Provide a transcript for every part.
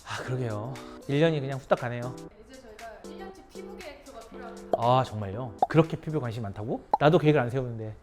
아, 그러게요. 1년이 그냥 후딱 가네요. 이제 저희가 1년치 피부 계획표가 필요합니다. 아, 정말요? 그렇게 피부에 관심이 많다고? 나도 계획을 안 세우는데.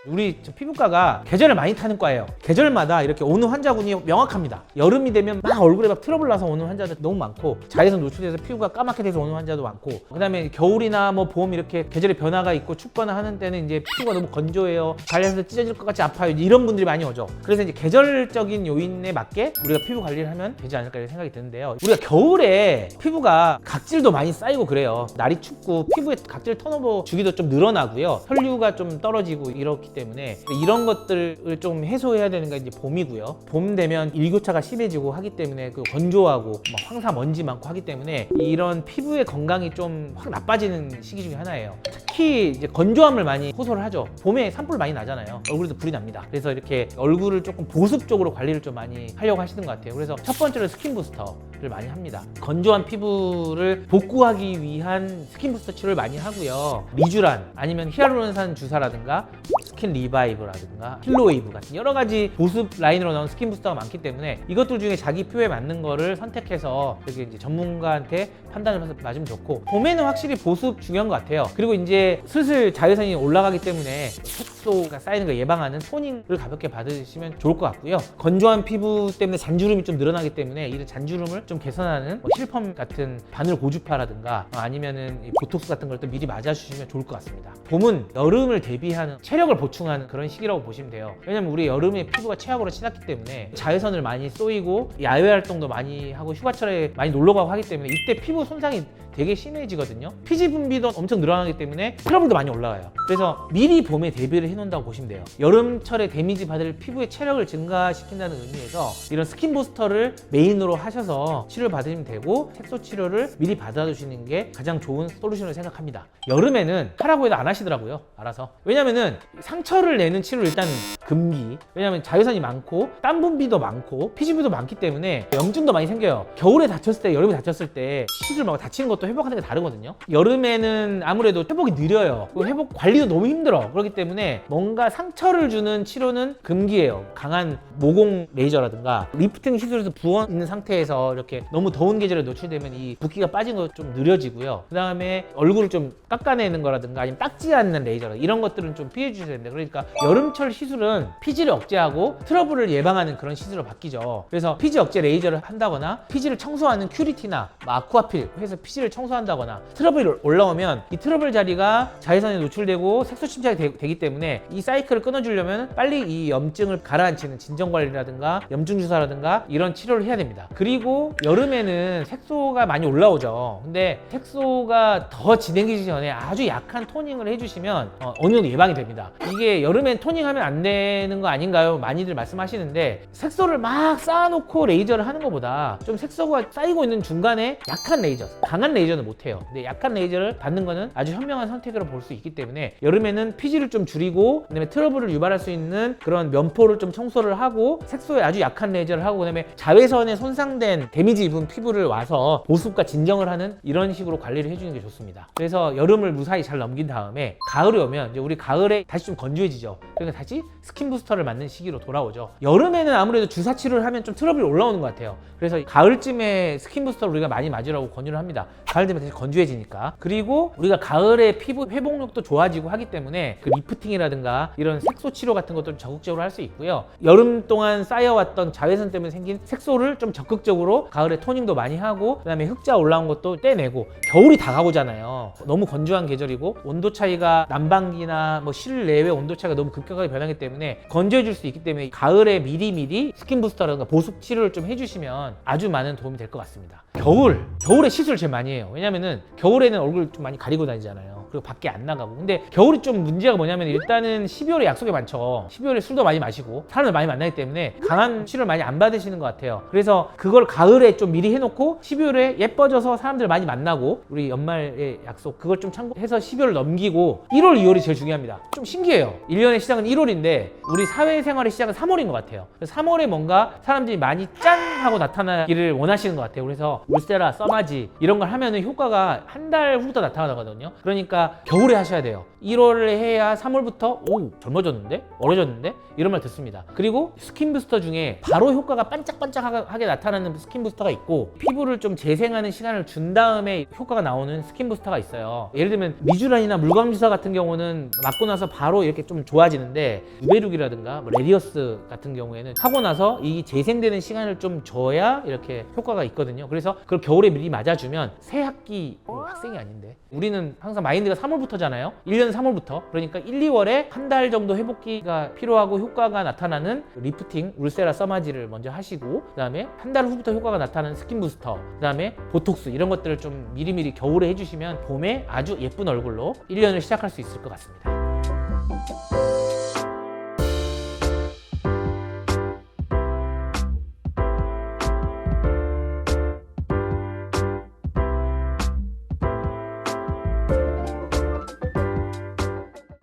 우리 피부과가 계절을 많이 타는 과예요. 계절마다 이렇게 오는 환자군이 명확합니다. 여름이 되면 막 얼굴에 막 트러블 나서 오는 환자들 너무 많고, 자외선 노출돼서 피부가 까맣게 돼서 오는 환자도 많고, 그 다음에 겨울이나 뭐 봄 이렇게 계절의 변화가 있고 춥거나 하는 때는 이제 피부가 너무 건조해요, 관리해서 찢어질 것 같이 아파요, 이런 분들이 많이 오죠. 그래서 이제 계절적인 요인에 맞게 우리가 피부 관리를 하면 되지 않을까 이런 생각이 드는데요. 우리가 겨울에 피부가 각질도 많이 쌓이고 그래요. 날이 춥고 피부에 각질 턴오버 주기도 좀 늘어나고요, 혈류가 좀 떨어지고 이렇기 때문에 이런 것들을 좀 해소해야 되는 게 이제 봄이고요. 봄 되면 일교차가 심해지고 하기 때문에 그 건조하고 막 황사 먼지 많고 하기 때문에 이런 피부의 건강이 좀 확 나빠지는 시기 중에 하나예요. 특히 이제 건조함을 많이 호소를 하죠. 봄에 산불 많이 나잖아요. 얼굴에도 불이 납니다. 그래서 이렇게 얼굴을 조금 보습적으로 관리를 좀 많이 하려고 하시는 것 같아요. 그래서 첫 번째로 스킨 부스터를 많이 합니다. 건조한 피부를 복구하기 위한 스킨 부스터 치료를 많이 하고요. 리쥬란 아니면 히알루론산 주사라든가 스킨 리바이브라든가 힐로웨이브 같은 여러 가지 보습 라인으로 나온 스킨 부스터가 많기 때문에 이것들 중에 자기 피부에 맞는 거를 선택해서 이렇게 이제 전문가한테 판단을 해서 맞으면 좋고, 봄에는 확실히 보습 중요한 것 같아요. 그리고 이제 슬슬 자외선이 올라가기 때문에 색소가 쌓이는 걸 예방하는 토닝을 가볍게 받으시면 좋을 것 같고요. 건조한 피부 때문에 잔주름이 좀 늘어나기 때문에 이런 잔주름을 좀 개선하는 실펌 같은 바늘 고주파라든가 아니면은 보톡스 같은 걸 또 미리 맞아주시면 좋을 것 같습니다. 봄은 여름을 대비하는 체력을 보충하는 그런 시기라고 보시면 돼요. 왜냐면 우리 여름에 피부가 최악으로 치닫기 때문에 자외선을 많이 쏘이고 야외 활동도 많이 하고 휴가철에 많이 놀러 가고 하기 때문에 이때 피부 손상이 되게 심해지거든요. 피지 분비도 엄청 늘어나기 때문에 트러블도 많이 올라가요. 그래서 미리 봄에 대비를 해놓는다고 보시면 돼요. 여름철에 데미지 받을 피부의 체력을 증가시킨다는 의미에서 이런 스킨 부스터를 메인으로 하셔서 치료를 받으시면 되고, 색소 치료를 미리 받아주시는 게 가장 좋은 솔루션을 생각합니다. 여름에는 하라고 해도 안 하시더라고요, 알아서. 왜냐면은 상처를 내는 치료를 일단 금기. 왜냐면 자외선이 많고 땀 분비도 많고 피지 분비도 많기 때문에 염증도 많이 생겨요. 겨울에 다쳤을 때, 여름에 다쳤을 때 시술 막 다치는 것도 회복하는 게 다르거든요. 여름에는 아무래도 회복이 느려요. 회복 관리도 너무 힘들어. 그렇기 때문에 뭔가 상처를 주는 치료는 금기예요. 강한 모공 레이저라든가 리프팅 시술에서 부어 있는 상태에서 이렇게 너무 더운 계절에 노출되면 이 붓기가 빠진 거 좀 느려지고요. 그 다음에 얼굴을 좀 깎아내는 거라든가 아니면 닦지 않는 레이저, 이런 것들은 좀 피해 주셔야 됩니다. 그러니까 여름철 시술은 피지를 억제하고 트러블을 예방하는 그런 시술로 바뀌죠. 그래서 피지 억제 레이저를 한다거나 피지를 청소하는 큐리티나 아쿠아필 해서 피지를 청소한다거나, 트러블이 올라오면 이 트러블 자리가 자외선에 노출되고 색소 침착이 되기 때문에 이 사이클을 끊어주려면 빨리 이 염증을 가라앉히는 진정관리라든가 염증 주사라든가 이런 치료를 해야 됩니다. 그리고 여름에는 색소가 많이 올라오죠. 근데 색소가 더 진행되기 전에 아주 약한 토닝을 해주시면 어느 정도 예방이 됩니다. 이게 여름엔 토닝하면 안 되는 거 아닌가요? 많이들 말씀하시는데, 색소를 막 쌓아놓고 레이저를 하는 것보다 좀 색소가 쌓이고 있는 중간에 약한 레이저, 강한 레이저는 못해요. 근데 약한 레이저를 받는 거는 아주 현명한 선택으로 볼 수 있기 때문에 여름에는 피지를 좀 줄이고, 그다음에 트러블을 유발할 수 있는 그런 면포를 좀 청소를 하고, 색소에 아주 약한 레이저를 하고, 그다음에 자외선에 손상된 데미지 입은 피부를 와서 보습과 진정을 하는 이런 식으로 관리를 해주는 게 좋습니다. 그래서 여름을 무사히 잘 넘긴 다음에 가을이 오면 이제 우리 가을에 다시 좀 건조해지죠. 그러니까 다시 스킨 부스터를 맞는 시기로 돌아오죠. 여름에는 아무래도 주사 치료를 하면 좀 트러블이 올라오는 것 같아요. 그래서 가을쯤에 스킨 부스터를 우리가 많이 맞으라고 권유를 합니다. 가을 되면 다시 건조해지니까. 그리고 우리가 가을에 피부 회복력도 좋아지고 하기 때문에 그 리프팅이라든가 이런 색소 치료 같은 것도 적극적으로 할 수 있고요. 여름 동안 쌓여왔던 자외선 때문에 생긴 색소를 좀 적극적으로 가을에 토닝도 많이 하고, 그 다음에 흑자 올라온 것도 떼내고, 겨울이 다가오잖아요. 너무 건조한 계절이고 온도 차이가 난방기나 뭐 실내외 온도 차이가 너무 급격하게 변하기 때문에 건조해질 수 있기 때문에 가을에 미리 스킨 부스터라든가 보습 치료를 좀 해주시면 아주 많은 도움이 될 것 같습니다. 겨울에 시술 제일 많이 해요. 왜냐면은 겨울에는 얼굴 좀 많이 가리고 다니잖아요. 그리고 밖에 안 나가고. 근데 겨울이 좀 문제가 뭐냐면, 일단은 12월에 약속이 많죠. 12월에 술도 많이 마시고 사람을 많이 만나기 때문에 강한 치료를 많이 안 받으시는 것 같아요. 그래서 그걸 가을에 좀 미리 해놓고 12월에 예뻐져서 사람들 많이 만나고, 우리 연말의 약속 그걸 좀 참고해서 12월을 넘기고 1월, 2월이 제일 중요합니다. 좀 신기해요. 1년의 시작은 1월인데 우리 사회생활의 시작은 3월인 것 같아요. 그래서 3월에 뭔가 사람들이 많이 짠 하고 나타나기를 원하시는 것 같아요. 그래서 울세라, 써마지 이런 걸 하면은 효과가 한 달 후부터 나타나거든요. 그러니까 겨울에 하셔야 돼요. 1월에 해야 3월부터 오 젊어졌는데? 어려졌는데? 이런 말 듣습니다. 그리고 스킨 부스터 중에 바로 효과가 반짝반짝하게 나타나는 스킨 부스터가 있고 피부를 좀 재생하는 시간을 준 다음에 효과가 나오는 스킨 부스터가 있어요. 예를 들면 미주란이나 물광주사 같은 경우는 맞고 나서 바로 이렇게 좀 좋아지는데 누베룩이라든가 뭐 레디어스 같은 경우에는 하고 나서 이 재생되는 시간을 좀 줘야 이렇게 효과가 있거든요. 그래서 그걸 겨울에 미리 맞아주면 새 학기 학생이 아닌데 우리는 항상 마인드가 3월부터잖아요. 1년 3월부터. 그러니까 1, 2월에 한 달 정도 회복기가 필요하고 효과가 나타나는 리프팅, 울세라, 써마지를 먼저 하시고 그다음에 한 달 후부터 효과가 나타나는 스킨 부스터, 그다음에 보톡스 이런 것들을 좀 미리미리 겨울에 해주시면 봄에 아주 예쁜 얼굴로 1년을 시작할 수 있을 것 같습니다.